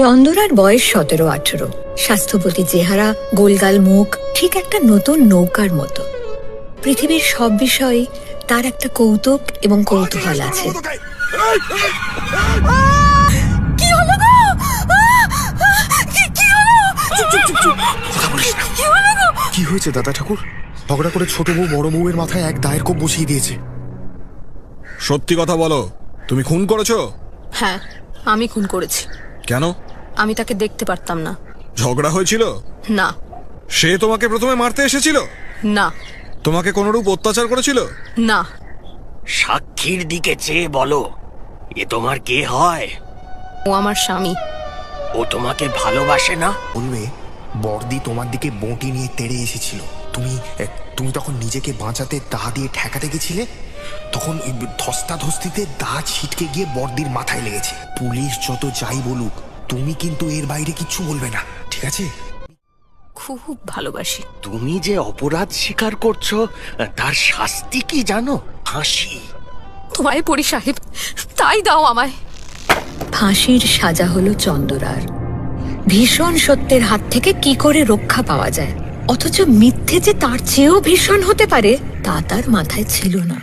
চন্দরার বয়স 17-18। স্বাস্থ্যবতী চেহারা, গোলগাল মুখ, ঠিক একটা নতুন নৌকার মতো। পৃথিবীর সব বিষয়ে তার একটা কৌতুক এবং কৌতূহল আছে। কি হয়েছে দাদা ঠাকুর? ঝগড়া করে ছোট বউ বড় বউয়ের মাথায় এক দায়ের কোপ বসিয়ে দিয়েছে। সত্যি কথা বলো, তুমি খুন করেছো? হ্যাঁ, আমি খুন করেছি। কেন? আমি তাকে দেখতে পারতাম না। ঝগড়া হয়েছিল? না। সে তোমাকে প্রথমে মারতে এসেছিল? না। তোমাকে কোনরূপ অত্যাচার করেছিল? না। সাক্ষীর দিকে চেয়ে বলো, এ তোমার কে হয়? ও আমার স্বামী। ও তোমাকে ভালোবাসে না? বলবে বর্দি তোমার দিকে বঁটি নিয়ে তেড়ে এসেছিল, তুমি তখন নিজেকে বাঁচাতে দা দিয়ে ঠেকাতে গেছিলে। তখন ওই ধস্তাধস্তিতে দা ছিটকে গিয়ে বর্দির মাথায় লেগেছে। পুলিশ যত যাই বলুক, তুমি কিন্তু এর বাইরে কিচ্ছু বলবে না, ঠিক আছে? খুব ভালোবাসি। তুমি যে অপরাধ স্বীকার করছো তার শাস্তি কি জানো? ফাঁসি। তোমায় পড়ি সাহেব, তাই দাও আমায়। ফাঁসির সাজা হলো চন্দরার। ভীষণ সত্যের হাত থেকে কি করে রক্ষা পাওয়া যায়, অথচ মিথ্যে যে তার চেয়েও ভীষণ হতে পারে তা তার মাথায় ছিল না।